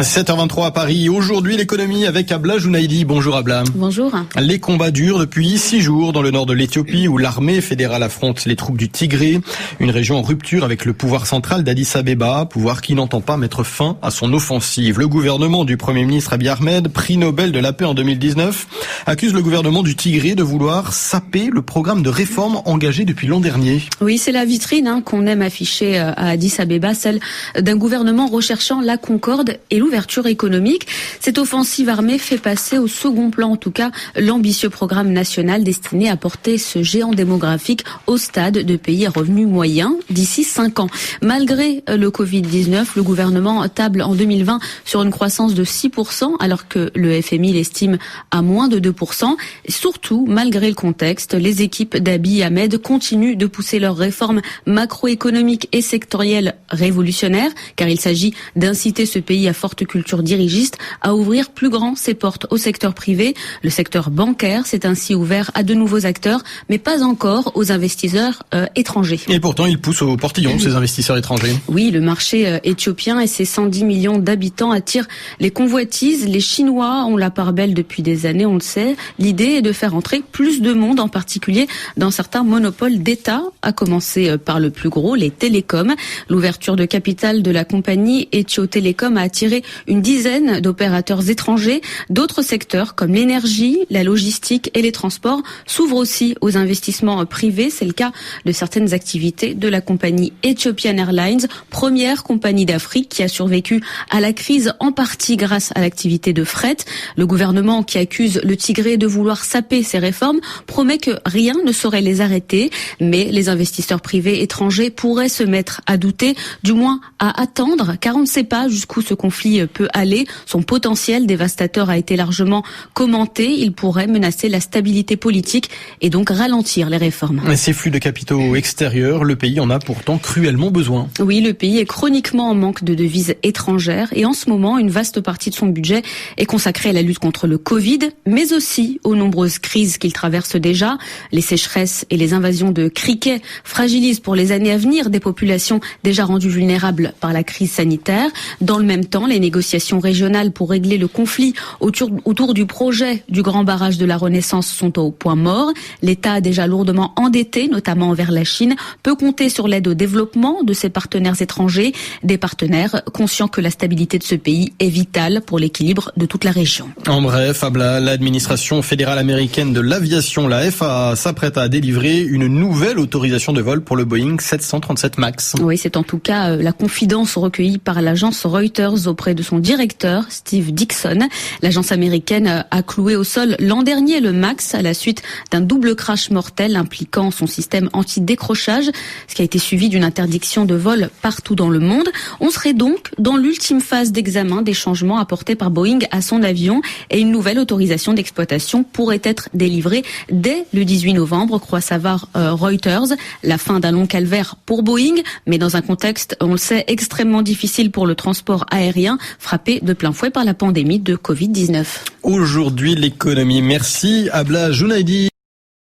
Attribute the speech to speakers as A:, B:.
A: 7h23 à Paris. Aujourd'hui, l'économie avec Abla Jounaidi. Bonjour Abla.
B: Bonjour.
A: Les combats durent depuis 6 jours dans le nord de l'Éthiopie où l'armée fédérale affronte les troupes du Tigré. Une région en rupture avec le pouvoir central d'Addis Abeba, pouvoir qui n'entend pas mettre fin à son offensive. Le gouvernement du Premier ministre Abiy Ahmed, prix Nobel de la paix en 2019, accuse le gouvernement du Tigré de vouloir saper le programme de réforme engagé depuis l'an dernier.
B: Oui, c'est la vitrine qu'on aime afficher à Addis Abeba, celle d'un gouvernement recherchant la concorde et l'ouverture économique. Cette offensive armée fait passer au second plan, en tout cas, l'ambitieux programme national destiné à porter ce géant démographique au stade de pays à revenus moyens d'ici 5 ans. Malgré le Covid-19, le gouvernement table en 2020 sur une croissance de 6%, alors que le FMI l'estime à moins de 2%. Et surtout, malgré le contexte, les équipes d'Abiy Ahmed continuent de pousser leurs réformes macroéconomiques et sectorielles révolutionnaires, car il s'agit d'inciter ce pays à forte culture dirigiste à ouvrir plus grand ses portes au secteur privé. Le secteur bancaire s'est ainsi ouvert à de nouveaux acteurs, mais pas encore aux investisseurs étrangers.
A: Et pourtant, il pousse au portillon ces investisseurs étrangers.
B: Oui, le marché éthiopien et ses 110 millions d'habitants attirent les convoitises. Les Chinois ont la part belle depuis des années, on le sait. L'idée est de faire entrer plus de monde, en particulier dans certains monopoles d'État, à commencer par le plus gros, les télécoms. L'ouverture de capital de la compagnie Ethio Telecom a attiré une dizaine d'opérateurs étrangers. D'autres secteurs comme l'énergie, la logistique et les transports s'ouvrent aussi aux investissements privés. C'est le cas de certaines activités de la compagnie Ethiopian Airlines, première compagnie d'Afrique qui a survécu à la crise en partie grâce à l'activité de fret. Le gouvernement qui accuse le Tigré de vouloir saper ces réformes promet que rien ne saurait les arrêter, mais les investisseurs privés étrangers pourraient se mettre à douter, du moins à attendre, car on ne sait pas jusqu'où ce conflit peut aller. Son potentiel dévastateur a été largement commenté. Il pourrait menacer la stabilité politique et donc ralentir les réformes.
A: Ces flux de capitaux extérieurs, le pays en a pourtant cruellement besoin.
B: Oui, le pays est chroniquement en manque de devises étrangères et en ce moment, une vaste partie de son budget est consacrée à la lutte contre le Covid, mais aussi aux nombreuses crises qu'il traverse déjà. Les sécheresses et les invasions de criquets fragilisent pour les années à venir des populations déjà rendues vulnérables par la crise sanitaire. Dans le même temps, les négociations régionales pour régler le conflit autour du projet du grand barrage de la Renaissance sont au point mort. L'État, déjà lourdement endetté, notamment envers la Chine, peut compter sur l'aide au développement de ses partenaires étrangers, des partenaires conscients que la stabilité de ce pays est vitale pour l'équilibre de toute la région.
A: En bref, Abla, l'administration fédérale américaine de l'aviation, la FAA, s'apprête à délivrer une nouvelle autorisation de vol pour le Boeing 737 MAX.
B: Oui, c'est en tout cas la confidence recueillie par l'agence Reuters auprès de son directeur, Steve Dickson. L'agence américaine a cloué au sol l'an dernier le MAX à la suite d'un double crash mortel impliquant son système anti-décrochage, ce qui a été suivi d'une interdiction de vol partout dans le monde. On serait donc dans l'ultime phase d'examen des changements apportés par Boeing à son avion et une nouvelle autorisation d'exploitation pourrait être délivrée dès le 18 novembre, croit savoir Reuters. La fin d'un long calvaire pour Boeing, mais dans un contexte, on le sait, extrêmement difficile pour le transport aérien, frappé de plein fouet par la pandémie de Covid-19.
A: Aujourd'hui, l'économie. Merci Abla Jounaidi.